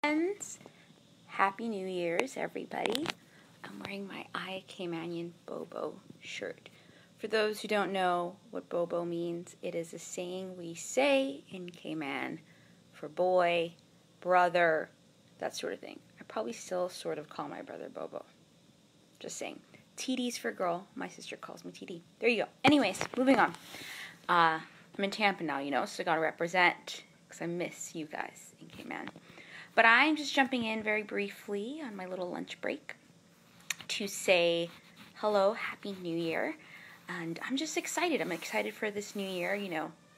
Friends, Happy New Year's, everybody. I'm wearing my I Caymanian Bobo shirt. For those who don't know what Bobo means, it is a saying we say in Cayman for boy, brother, that sort of thing. I probably still sort of call my brother Bobo. Just saying. TD's for girl. My sister calls me TD. There you go. Anyways, moving on. I'm in Tampa now, so I gotta represent because I miss you guys in Cayman. But I'm just jumping in very briefly on my little lunch break to say hello, Happy New Year. And I'm just excited. I'm excited for this new year,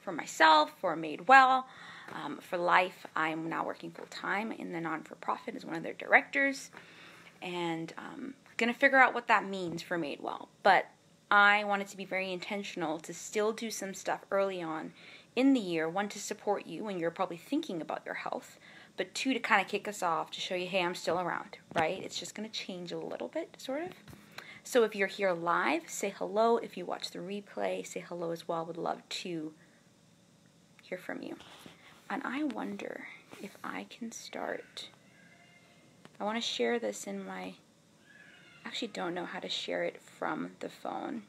for myself, for Madewell, for life. I'm now working full-time in the non-for-profit as one of their directors. And going to figure out what that means for Madewell. But I wanted to be very intentional to still do some stuff early on in the year. One, to support you when you're probably thinking about your health. But two, to kind of kick us off, to show you, hey, I'm still around, right? It's just going to change a little bit, sort of. So if you're here live, say hello. If you watch the replay, say hello as well. Would love to hear from you. And I wonder if I can start. I want to share this in my... I actually don't know how to share it from the phone.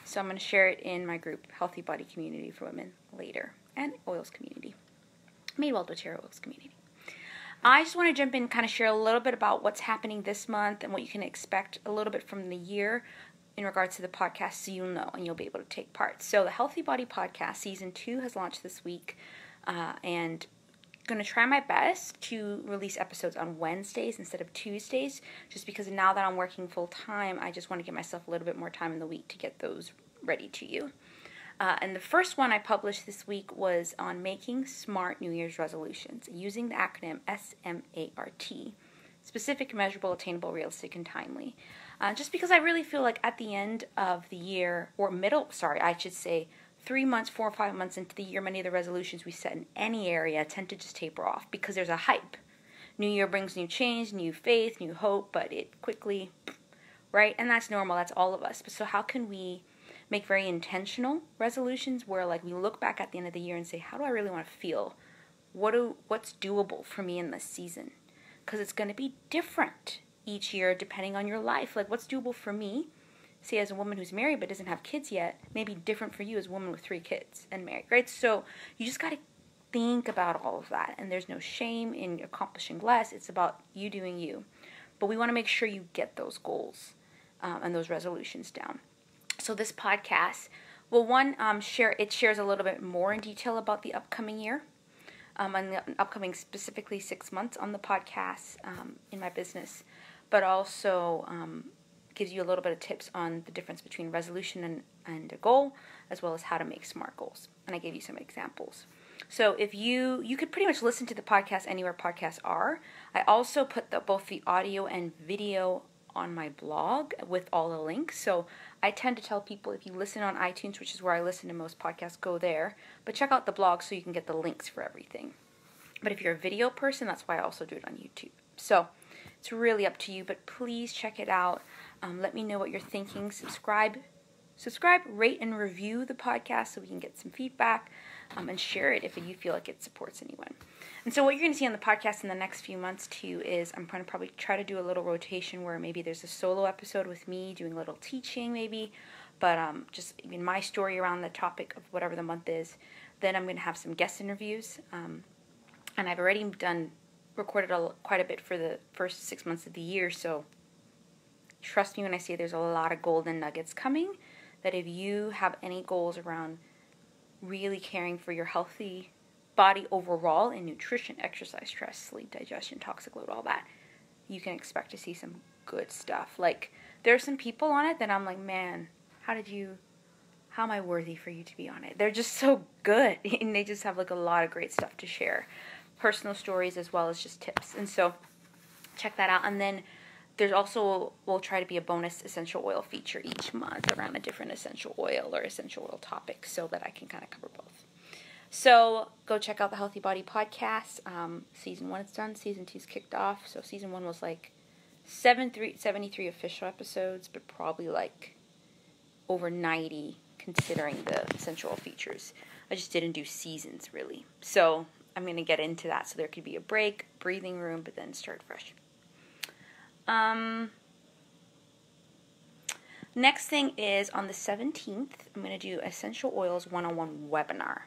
So I'm going to share it in my group, Healthy Body Community for Women, later. And Oils Community. Madewell doTERRA Oils Community. I just want to jump in and kind of share a little bit about what's happening this month and what you can expect a little bit from the year in regards to the podcast, so you'll know and you'll be able to take part. So the Healthy Body Podcast Season 2 has launched this week, and going to try my best to release episodes on Wednesdays instead of Tuesdays, just because now that I'm working full-time, I just want to give myself a little bit more time in the week to get those ready to you. And the first one I published this week was on making smart New Year's resolutions using the acronym SMART, specific, measurable, attainable, realistic, and timely. Just because I really feel like at the end of the year, or 3 months, 4 or 5 months into the year, many of the resolutions we set in any area tend to just taper off because there's a hype. New year brings new change, new faith, new hope, but it quickly, right? And that's normal, that's all of us. But so how can we make very intentional resolutions where we look back at the end of the year and say, how do I really want to feel? What's doable for me in this season? Because it's going to be different each year depending on your life. What's doable for me, say as a woman who's married but doesn't have kids yet, may be different for you as a woman with 3 kids and married, right? So you just got to think about all of that. And there's no shame in accomplishing less. It's about you doing you. But we want to make sure you get those goals and those resolutions down. So this podcast, it shares a little bit more in detail about the upcoming year, and the upcoming specifically 6 months on the podcast in my business, but also gives you a little bit of tips on the difference between resolution and a goal, as well as how to make smart goals. And I gave you some examples. So if you could pretty much listen to the podcast anywhere podcasts are. I also put both the audio and video on my blog with all the links. So I tend to tell people, if you listen on iTunes, which is where I listen to most podcasts, go there. But check out the blog so you can get the links for everything. But if you're a video person, that's why I also do it on YouTube. So it's really up to you, but please check it out. Let me know what you're thinking. Subscribe, rate, and review the podcast so we can get some feedback, and share it if you feel like it supports anyone. And so what you're going to see on the podcast in the next few months too is I'm going to probably try to do a little rotation where maybe there's a solo episode with me doing a little teaching maybe, but just my story around the topic of whatever the month is. Then I'm going to have some guest interviews, and I've already recorded quite a bit for the first 6 months of the year, so trust me when I say there's a lot of golden nuggets coming, that if you have any goals around really caring for your healthy body overall in nutrition, exercise, stress, sleep, digestion, toxic load, all that, you can expect to see some good stuff. There are some people on it that I'm like, man, how am I worthy for you to be on it? They're just so good, and they just have a lot of great stuff to share. Personal stories as well as just tips. And so check that out. And then there's also, will try to be a bonus essential oil feature each month around a different essential oil or essential oil topic so that I can kind of cover both. So go check out the Healthy Body Podcast. Season 1 is done. Season 2 is kicked off. So season 1 was 73 official episodes, but probably over 90 considering the essential oil features. I just didn't do seasons really. So I'm going to get into that. So there could be a break, breathing room, but then start fresh. Next thing is on the 17th, I'm going to do Essential Oils 101 webinar.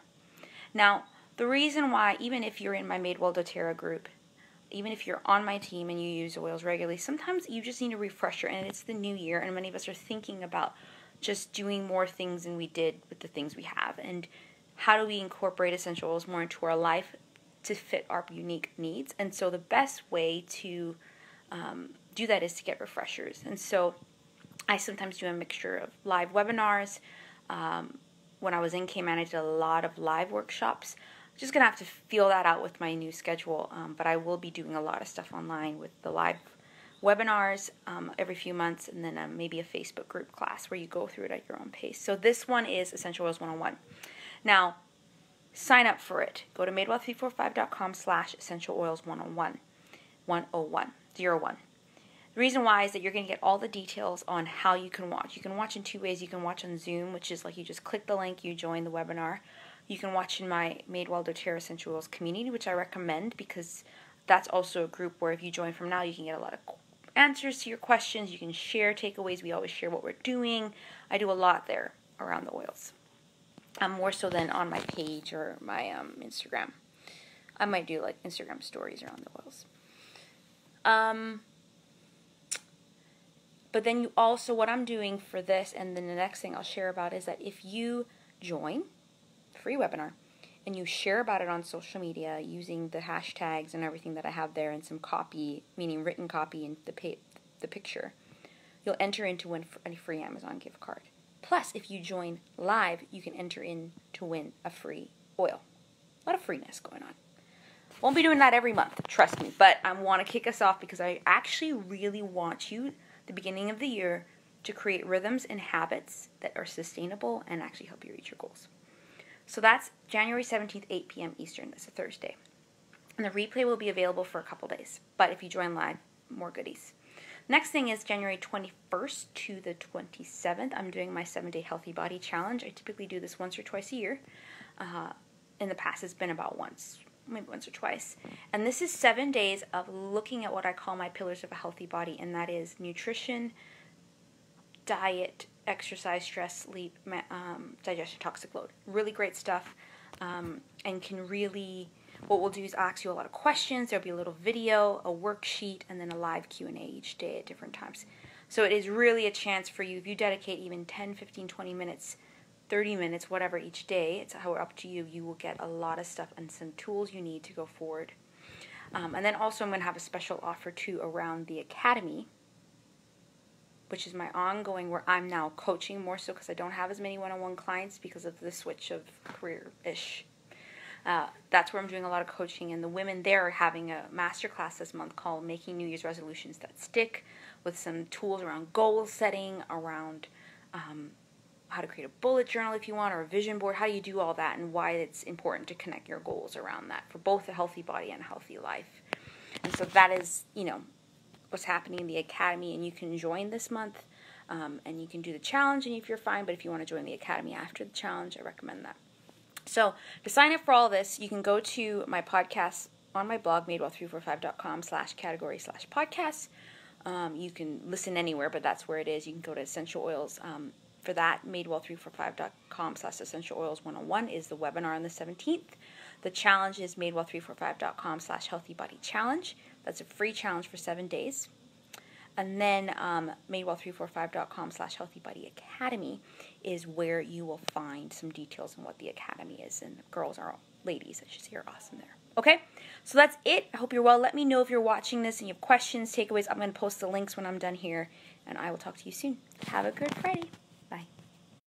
Now, the reason why, even if you're in my Madewell doTERRA group, even if you're on my team and you use oils regularly, sometimes you just need a refresher, and it's the new year, and many of us are thinking about just doing more things than we did with the things we have, and how do we incorporate essential oils more into our life to fit our unique needs. And so the best way to do that is to get refreshers. And so I sometimes do a mixture of live webinars. When I was in Cayman, I did a lot of live workshops. Just going to have to feel that out with my new schedule, but I will be doing a lot of stuff online with the live webinars every few months, and then maybe a Facebook group class where you go through it at your own pace. So this one is Essential Oils 101. Now, sign up for it. Go to madewell345.com/essential oils 101. The reason why is that you're going to get all the details on how you can watch. You can watch in two ways. You can watch on Zoom, which is like you just click the link, you join the webinar. You can watch in my Madewell doTERRA Essential Oils community, which I recommend because that's also a group where if you join from now, you can get a lot of answers to your questions. You can share takeaways. We always share what we're doing. I do a lot there around the oils. More so than on my page or my Instagram. I might do like Instagram stories around the oils. But then you also, what I'm doing for this, and then the next thing I'll share about is that if you join free webinar and you share about it on social media using the hashtags and everything that I have there and some copy, meaning written copy and the picture, you'll enter into win a free Amazon gift card. Plus, if you join live, you can enter in to win a free oil. A lot of freeness going on. Won't be doing that every month, trust me, but I want to kick us off because I actually really want you, the beginning of the year, to create rhythms and habits that are sustainable and actually help you reach your goals. So that's January 17th, 8 p.m. Eastern. That's a Thursday. And the replay will be available for a couple days. But if you join live, more goodies. Next thing is January 21st to the 27th. I'm doing my 7-day Healthy Body Challenge. I typically do this once or twice a year. In the past, it's been about once, maybe once or twice. And this is 7 days of looking at what I call my pillars of a healthy body. And that is nutrition, diet, exercise, stress, sleep, digestion, toxic load. Really great stuff, and can really, what we'll do is I'll ask you a lot of questions. There'll be a little video, a worksheet, and then a live Q&A each day at different times. So it is really a chance for you, if you dedicate even 10, 15, 20 minutes, 30 minutes, whatever each day, it's up to you. You will get a lot of stuff and some tools you need to go forward. And then also I'm going to have a special offer too around the Academy, which is my ongoing, where I'm now coaching more so because I don't have as many one-on-one clients because of the switch of career-ish. That's where I'm doing a lot of coaching, and the women there are having a masterclass this month called Making New Year's Resolutions That Stick, with some tools around goal setting, around how to create a bullet journal if you want, or a vision board, how you do all that, and why it's important to connect your goals around that for both a healthy body and a healthy life. And so that is, what's happening in the Academy, and you can join this month, and you can do the challenge, and if you're fine, but if you want to join the Academy after the challenge, I recommend that. So to sign up for all this, you can go to my podcast on my blog, madewell345.com/category/podcasts. You can listen anywhere, but that's where it is. You can go to Essential Oils. For that, madewell345.com/essential oils 101 is the webinar on the 17th. The challenge is madewell345.com/healthy body challenge. That's a free challenge for 7 days. And then madewell345.com/healthy body academy is where you will find some details on what the academy is. And ladies, I should say, are awesome there. Okay, so that's it. I hope you're well. Let me know if you're watching this and you have questions, takeaways. I'm going to post the links when I'm done here, and I will talk to you soon. Have a good Friday. Bye.